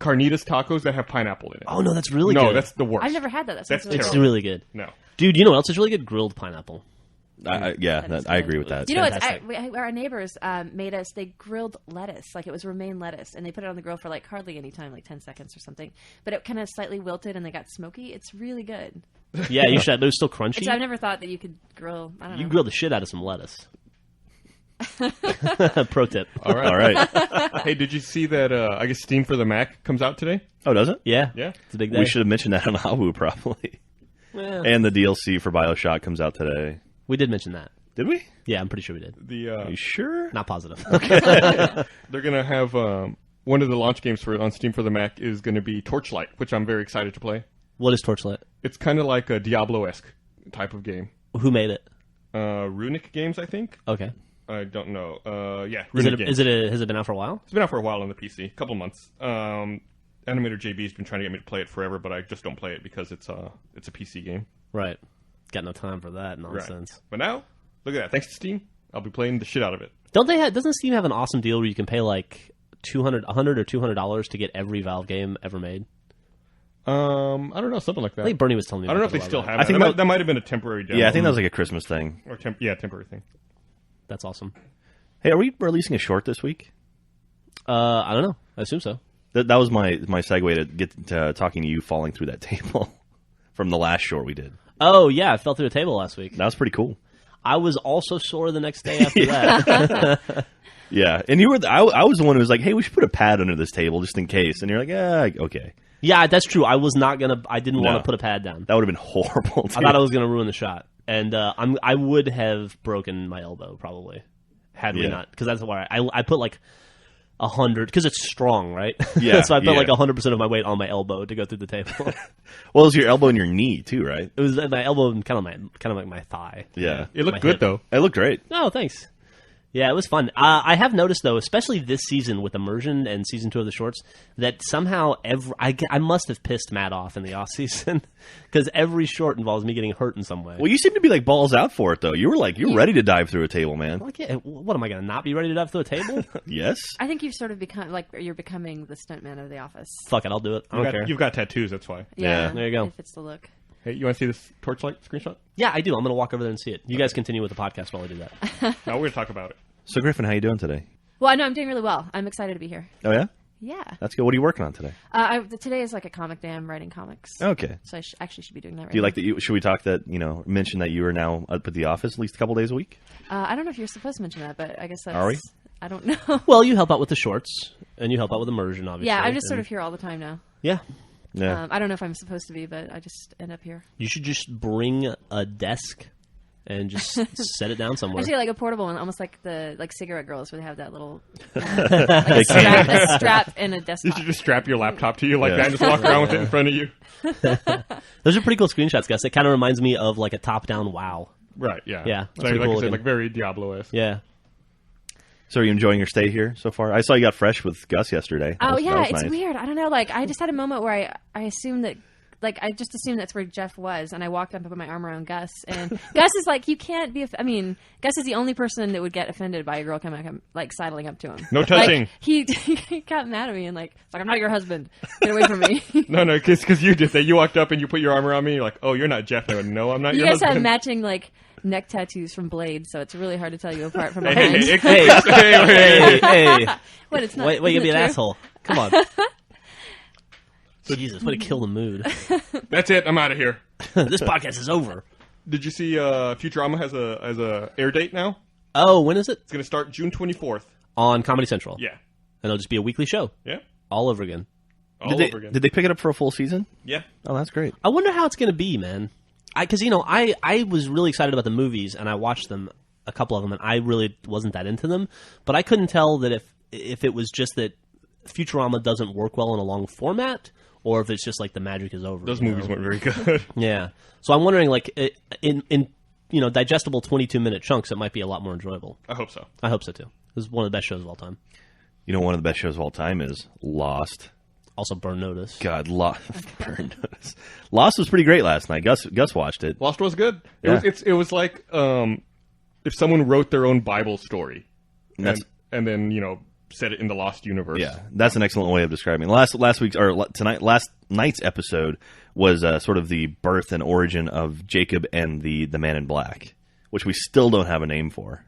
carnitas tacos that have pineapple in it. Oh no, that's really no, good. that's the worst. I've never had that. That That's sounds really It's good. terrible. really good. No. Dude, you know what else is really good? Grilled pineapple. I agree with that. You know what? Fantastic. Our neighbors made us. They grilled lettuce, like it was romaine lettuce, and they put it on the grill for like hardly any time, like 10 seconds or something. But it kind of slightly wilted, and they got smoky. It's really good. Yeah, you should. But it was still crunchy. I've never thought that you could grill. I don't know. You grilled the shit out of some lettuce. Pro tip. All right. All right. Hey, did you see that? I guess Steam for the Mac comes out today. Oh, does it? Yeah. Yeah. It's a big day. We should have mentioned that on Hawu probably. Yeah. And the DLC for BioShock comes out today. We did mention that. Did we? Yeah, I'm pretty sure we did. Are you sure? Not positive. They're gonna have one of the launch games on Steam for the Mac is going to be Torchlight, which I'm very excited to play. What is Torchlight? It's kind of like a Diablo-esque type of game. Who made it? Runic Games, I think. Okay. I don't know. Yeah, Is Runic it? Games. Has it been out for a while? It's been out for a while on the PC, a couple months. Animator JB's been trying to get me to play it forever, but I just don't play it because it's a PC game. Right. Got no time for that nonsense. Right. But now, look at that. Thanks to Steam, I'll be playing the shit out of it. Don't they have? Doesn't Steam have an awesome deal where you can pay like $100 or $200 to get every Valve game ever made? I don't know, something like that. I think Bernie was telling me. I don't know if about they that still a while have back. it. That might have been a temporary demo. Yeah, I think that was like a Christmas thing. Or temporary thing. That's awesome. Hey, are we releasing a short this week? I don't know. I assume so. That was my segue to get to talking to you falling through that table from the last short we did. Oh, yeah. I fell through a table last week. That was pretty cool. I was also sore the next day after that. Yeah, and you were. I was the one who was like, "Hey, we should put a pad under this table just in case." And you're like, "Yeah, okay." Yeah, that's true. I was not gonna. I didn't No. want to put a pad down. That would have been horrible. Too. I thought I was gonna ruin the shot, and I would have broken my elbow probably had we not, because that's why I put like 100 because it's strong, right? Yeah. So I put like 100% of my weight on my elbow to go through the table. Well, it was your elbow and your knee too, right? It was my elbow and kind of like my thigh. Yeah, It looked My good hip. though. it looked great. Oh, thanks. Yeah, it was fun. I have noticed, though, especially this season with Immersion and Season 2 of the shorts, that somehow I must have pissed Matt off in the off-season because every short involves me getting hurt in some way. Well, you seem to be like balls out for it though. You were like you're ready to dive through a table, man. Like, yeah, what am I going to not be ready to dive through a table? Yes. I think you've sort of become like you're becoming the stuntman of the office. Fuck it, I'll do it. I don't care. You've got tattoos, that's why. Yeah. There you go. If it's the look. Hey, you want to see this torchlight screenshot? Yeah, I do. I'm going to walk over there and see it. You guys continue with the podcast while I do that. Now we're going to talk about it. So Griffin, how you doing today? Well, I know I'm doing really well. I'm excited to be here. Oh yeah, Yeah. that's good. What are you working on today? Today is like a comic day. I'm writing comics. Okay. So I actually should be doing that right Do you now. like that? Should we talk that? Mention that you are now up at the office at least a couple days a week. I don't know if you're supposed to mention that, but I guess that's... Are we? I don't know. Well, you help out with the shorts, and you help out with Immersion, obviously. Yeah, I'm just sort and- of here all the time now. Yeah. Yeah. I don't know if I'm supposed to be, but I just end up here. You should just bring a desk and just set it down somewhere. Actually, like a portable one, almost like the cigarette girls, where they have that little like a strap and a You desktop. should just strap your laptop to you like Yeah. that and just walk around with it in front of you. Those are pretty cool screenshots, Gus. It kind of reminds me of like a top-down WoW. Right, yeah. Yeah, So, pretty like cool I said, looking. like very Diablo-esque. Yeah. So are you enjoying your stay here so far? I saw you got fresh with Gus yesterday. Oh That yeah, was it's nice. weird. I don't know. Like I just had a moment where I assumed that. Like, I just assumed that's where Jeff was, and I walked up and put my arm around Gus, and Gus is like, you can't be, I mean, Gus is the only person that would get offended by a girl coming up, like, sidling up to him. No touching. Like, he got mad at me and like, it's like, I'm not your husband. Get away from me. No, because you did that. You walked up and you put your arm around me. You're like, oh, you're not Jeff. I went, no, I'm not You your guys have husband. matching, like, neck tattoos from Blade, so it's really hard to tell you apart from Hey, behind. Hey. What, it's not, Wait, you isn't be it an true? asshole. Come on. Jesus, way to kill the mood. That's it. I'm out of here. This podcast is over. Did you see Futurama has a air date now? Oh, when is it? It's going to start June 24th. On Comedy Central. Yeah. And it'll just be a weekly show. Yeah. All over again. All Did over again. they pick it up for a full season? Yeah. Oh, that's great. I wonder how it's going to be, man. Because, I was really excited about the movies, and I watched them, a couple of them, and I really wasn't that into them. But I couldn't tell that if it was just that Futurama doesn't work well in a long format, or if it's just like the magic is over. Those you movies know? weren't very good. Yeah. So I'm wondering, like, in digestible 22-minute chunks, it might be a lot more enjoyable. I hope so. I hope so, too. This is one of the best shows of all time. One of the best shows of all time is Lost. Also, Burn Notice. God, Burn Notice. Lost was pretty great last night. Gus watched it. Lost was good. Yeah. It was like if someone wrote their own Bible story That's- and then, set it in the Lost universe. Yeah, that's an excellent way of describing it. Last night's episode was sort of the birth and origin of Jacob and the Man in Black, which we still don't have a name for.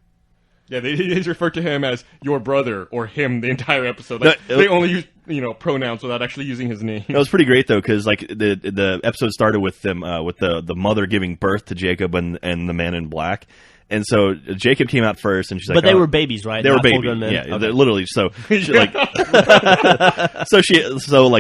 Yeah, they refer to him as your brother or him the entire episode. Like, they only use pronouns without actually using his name. It was pretty great though, because like the episode started with them with the mother giving birth to Jacob and the Man in Black. And so Jacob came out first, and she's like, But they were babies, right? They were Not babies. full-grown men? Yeah, Okay. they're literally. So, she, like, so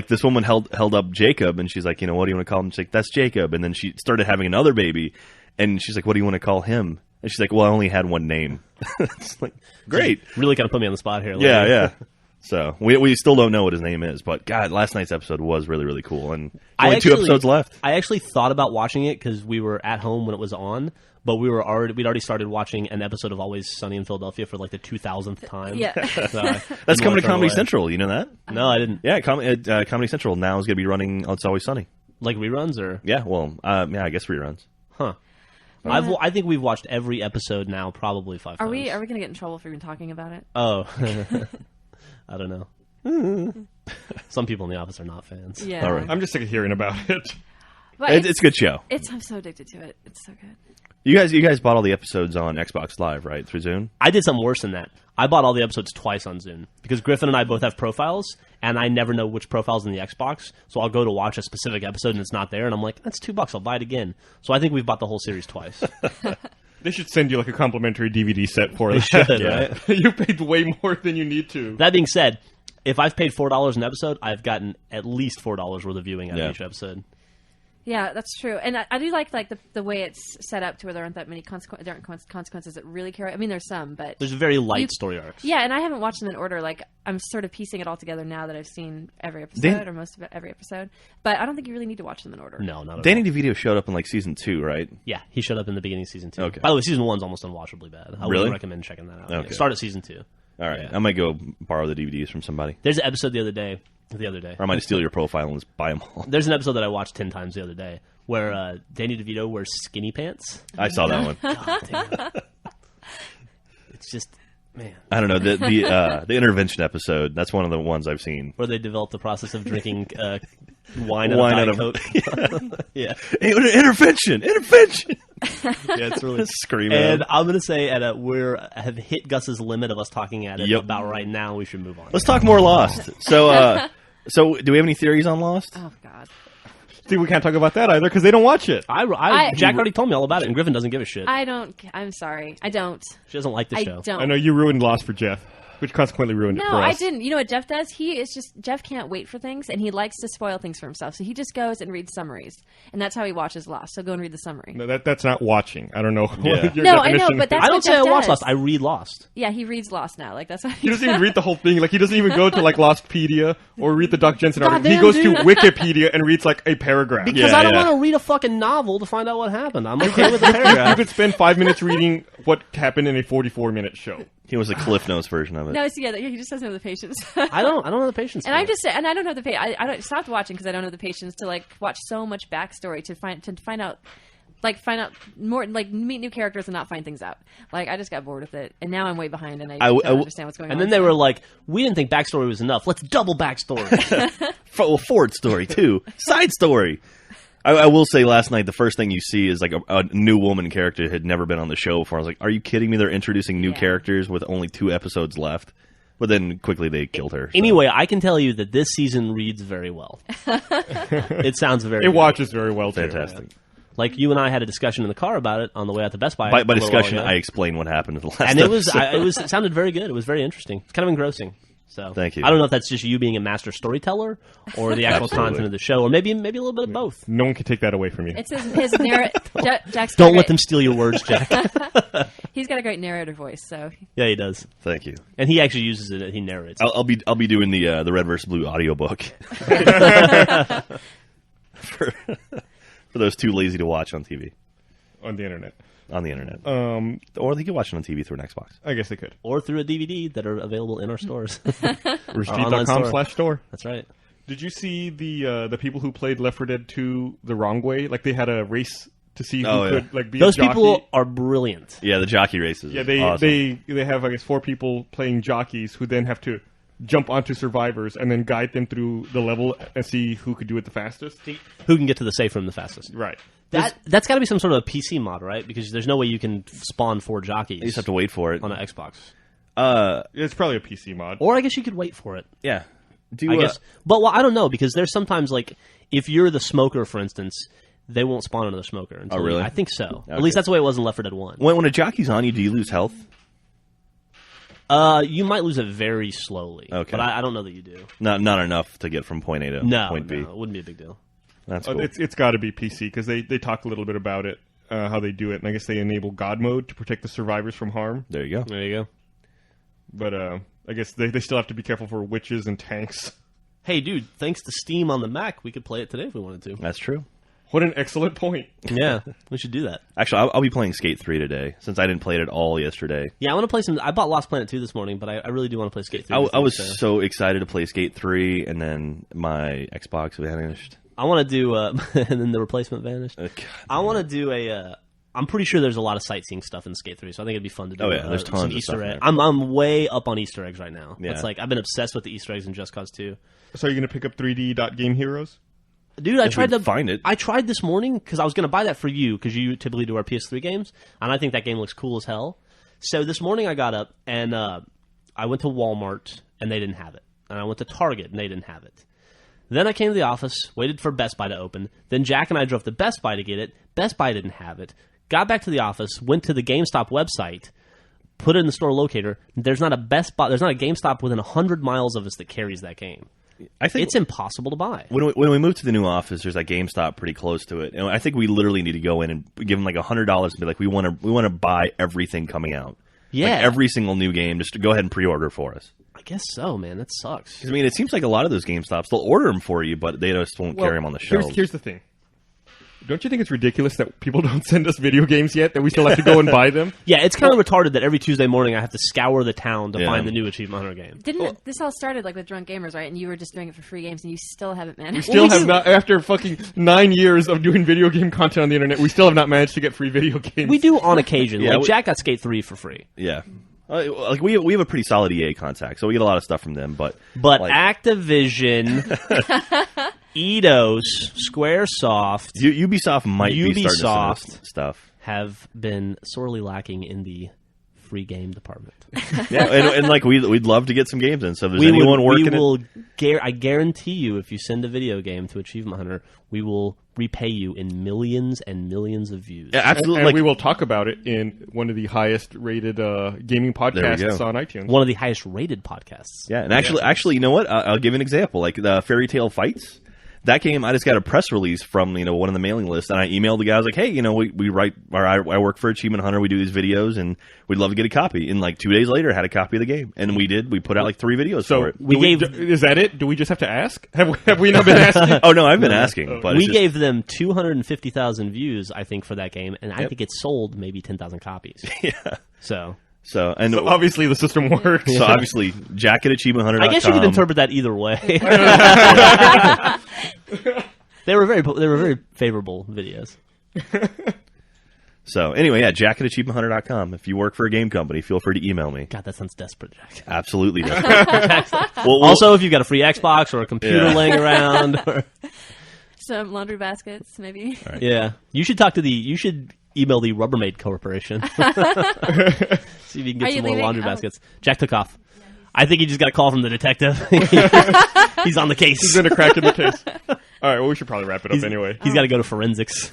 this woman held up Jacob, and she's like, what do you want to call him? She's like, that's Jacob. And then she started having another baby, and she's like, what do you want to call him? And she's like, well, I only had one name. It's like, great. Really kind of put me on the spot here. Yeah, yeah. So we still don't know what his name is, but God, last night's episode was really, really cool, and only 2 episodes left. I actually thought about watching it because we were at home when it was on, but we'd already started watching an episode of Always Sunny in Philadelphia for like the 2000th time. Yeah. So That's coming to Comedy Central. You know that? No, I didn't. Yeah, Comedy Central now is going to be running It's Always Sunny. Like reruns or Yeah, well, I guess reruns. huh? I think we've watched every episode now probably 5 times. Are we going to get in trouble for even talking about it? Oh, I don't know. Some people in the office are not fans. Yeah. All right. I'm just sick of hearing about it. But It's a good show. I'm so addicted to it. It's so good. You guys bought all the episodes on Xbox Live, right? Through Zune? I did something worse than that. I bought all the episodes twice on Zune because Griffin and I both have profiles, and I never know which profile's in the Xbox. So I'll go to watch a specific episode and it's not there, and I'm like, that's $2. I'll buy it again. So I think we've bought the whole series twice. They should send you like a complimentary DVD set for it. Should, right? You paid way more than you need to. That being said, if I've paid $4 an episode, I've gotten at least $4 worth of viewing out of each episode. Yeah, that's true, and I do like the way it's set up to where there aren't that many consequences that really carry. I mean, there's some, but There's very light story arcs. Yeah, and I haven't watched them in order. Like, I'm sort of piecing it all together now that I've seen every episode or most of every episode. But I don't think you really need to watch them in order. No, not at Danny all. DeVito showed up in like season 2, right? Yeah, he showed up in the beginning of season 2. Okay. By the way, season 1's almost unwatchably bad. I Really? would recommend checking that out. Okay. Yeah, start at season 2. All right, Yeah. I might go borrow the DVDs from somebody, There's an episode the other day. or I might steal your profile and just buy them all. There's an episode that I watched 10 times the other day where Danny DeVito wears skinny pants. I saw that one. God damn. It's just, man. I don't know the intervention episode. That's one of the ones I've seen. Where they developed the process of drinking wine Wine out of out Diet Coke. Yeah. Hey, intervention! Yeah, it's really Screaming. And I'm gonna say have hit Gus's limit of us talking at it about right now. We should move on. Let's talk more Lost. So do we have any theories on Lost? Oh God. See, we can't talk about that either because they don't watch it. Jack already told me all about it, and Griffin doesn't give a shit. I'm sorry. I don't. She doesn't like the show. Don't. I know you ruined Lost for Jeff, which consequently ruined it No, for us. I didn't. You know what Jeff does? Jeff can't wait for things, and he likes to spoil things for himself. So he just goes and reads summaries, and that's how he watches Lost. So go and read the summary. No, that's not watching. I don't know Yeah. what your No, I know, definition. but that's I don't what say Jeff I watch does. Lost. I read Lost. Yeah, he reads Lost now. Like that's what He doesn't even read the whole thing. Like he doesn't even go to like Lostpedia or read the Doc Jensen article. He Goddamn, goes dude. to Wikipedia and reads like a paragraph. Because I don't want to read a fucking novel to find out what happened. I'm okay with a You paragraph. could spend 5 minutes reading what happened in a 44-minute show. He was the Cliff Notes version of it. No, see, yeah, he just doesn't have the patience. I don't have the patience. And for I'm it. just saying, and I don't have the patience. I don't stopped watching because I don't have the patience to like watch so much backstory to find out more, like meet new characters and not find things out. Like I just got bored with it, and now I'm way behind, and I don't understand what's going on. And then they were like, "We didn't think backstory was enough. Let's double backstory." Forward story too. Side story. I will say, last night the first thing you see is like a new woman character who had never been on the show before. I was like, "Are you kidding me? They're introducing new characters with only 2 episodes left." But then quickly they killed her. So. Anyway, I can tell you that this season reads very well. It sounds very. It good. watches very well, too. Fantastic. Like you and I had a discussion in the car about it on the way out to Best Buy. By a little discussion, while ago. I explained what happened in the last. And it was episode. it sounded very good. It was very interesting. It's kind of engrossing. So Thank you. I don't know if that's just you being a master storyteller or the actual Absolutely. content of the show, or maybe a little bit of both. No one can take that away from you. it's his narrative. Jack's Don't let them steal your words, Jack. He's got a great narrator voice, so Yeah, he does, Thank you. and he actually uses it. He narrates. I'll be doing the Red vs. Blue audiobook for those too lazy to watch on TV On the internet. on the internet, or they can watch it on TV through an Xbox. I guess they could. Or through a DVD that are available in our stores. online Roosterteeth.com/store. That's right. Did you see the people who played Left 4 Dead 2 the wrong way? Like they had a race to see who Oh, yeah. could like be Those a jockey. people are brilliant. Yeah, the jockey races. Yeah, are awesome. they have I guess 4 people playing jockeys who then have to jump onto survivors and then guide them through the level and see who could do it the fastest. Who can get to the safe room the fastest? Right. That's got to be some sort of a PC mod, right? Because there's no way you can spawn 4 jockeys You just have to wait for it. on an Xbox. It's probably a PC mod. Or I guess you could wait for it. Yeah. Do I guess, but I don't know because there's sometimes like if you're the smoker, for instance, they won't spawn another smoker. Until really? I think so. At Okay. least that's the way it was in Left 4 Dead 1. when a jockey's on you, do you lose health? You might lose it very slowly. Okay. But I don't know that you do. Not enough to get from point A to point B. No, it wouldn't be a big deal. That's cool. It's got to be PC because they talk a little bit about it, how they do it, and I guess they enable God mode to protect the survivors from harm. There you go. There you go. But I guess they still have to be careful for witches and tanks. Hey, dude, thanks to Steam on the Mac, we could play it today if we wanted to. That's true. What an excellent point. Yeah, we should do that. Actually, I'll be playing Skate 3 today since I didn't play it at all yesterday. Yeah, I want to play some. I bought Lost Planet 2 this morning, but I really do want to play Skate 3. I was so excited to play Skate 3, and then my Xbox vanished. I want to do, and then the replacement vanished. God. I want to do I'm pretty sure there's a lot of sightseeing stuff in Skate 3, so I think it'd be fun to do. Oh, yeah, there's tons some of Easter stuff in eggs. there. I'm way up on Easter eggs right now. Yeah. It's like I've been obsessed with the Easter eggs in Just Cause 2. So are you going to pick up 3D Game Heroes? Dude, I tried to find it. I tried this morning because I was going to buy that for you because you typically do our PS3 games, and I think that game looks cool as hell. So this morning I got up and I went to Walmart and they didn't have it, and I went to Target and they didn't have it. Then I came to the office, waited for Best Buy to open. Then Jack and I drove to Best Buy to get it. Best Buy didn't have it. Got back to the office, went to the GameStop website, put it in the store locator. There's not a Best Buy. There's not a GameStop within 100 miles of us that carries that game. I think It's impossible to buy. when we moved to the new office, there's that GameStop pretty close to it, and I think we literally need to go in and give them like $100 and be like, we want to buy everything coming out. Yeah. Like every single new game, just to go ahead and pre-order for us. I guess so, man. That sucks. 'Cause, I mean, it seems like a lot of those GameStops, they'll order them for you, but they just won't carry them on the shelves. Here's the thing. Don't you think it's ridiculous that people don't send us video games yet, that we still have to go and buy them? Yeah, it's kind of retarded that every Tuesday morning I have to scour the town to Yeah. find the new Achievement Hunter game. This all started like with Drunk Gamers, right? And you were just doing it for free games, and you still haven't managed. We still have not, after fucking 9 years of doing video game content on the internet, we still have not managed to get free video games. We do on occasion. Yeah, like Jack got Skate 3 for free. Yeah. Like we have a pretty solid EA contact, so we get a lot of stuff from them. But like, Activision, Eidos, SquareSoft, Ubisoft might be starting to send us Ubisoft. stuff. have been sorely lacking in the free game department. Yeah, and like we'd love to get some games in. So if there's anyone working, I guarantee you, if you send a video game to Achievement Hunter, we will repay you in millions and millions of views. yeah, absolutely. And Like, we will talk about it in one of the highest rated gaming podcasts go. on iTunes. One of the highest rated podcasts. yeah, and actually, you know what? I'll give you an example. Like the Fairy Tale Fights. That game, I just got a press release from one of the mailing lists, and I emailed the guy. I was like, "Hey, we write, or I work for Achievement Hunter. We do these videos, and we'd love to get a copy." And like 2 days later, I had a copy of the game, and we did. We put out like 3 videos So for it. is that it? Do we just have to ask? Have we not been asking? Oh no, I've been asking, but We it's just, gave them 250,000 views, I think, for that game, and I think it sold maybe 10,000 copies. yeah. So So Obviously the system works. So obviously, Jack at AchievementHunter.com. I guess you could interpret that either way. They were very favorable videos. So anyway, yeah, Jack at AchievementHunter.com. If you work for a game company, feel free to email me. God, that sounds desperate, Jack. Absolutely. Also, if you've got a free Xbox or a computer Yeah. laying around, Some laundry baskets, maybe. yeah, you should email the Rubbermaid Corporation. See if you can Are get you some more leaving? laundry Oh. baskets. Jack took off. I think he just got a call from the detective. He's on the case. He's going to crack in the case. All right, well, we should probably wrap it up anyway. He's got to go to forensics.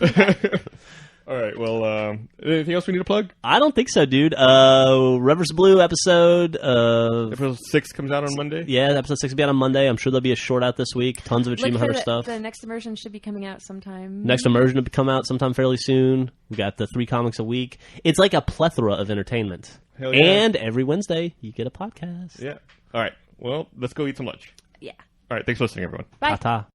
All right, well, anything else we need to plug? I don't think so, dude. Rivers Blue episode. Episode 6 comes out on Monday? Yeah, episode 6 will be out on Monday. I'm sure there'll be a short out this week. Tons of Achievement Hunter stuff. The next immersion should be coming out sometime. Next immersion will come out sometime fairly soon. We got the 3 comics a week. It's like a plethora of entertainment. Hell yeah. And every Wednesday, you get a podcast. Yeah. All right, well, let's go eat some lunch. Yeah. All right, thanks for listening, everyone. Bye. Ta-ta.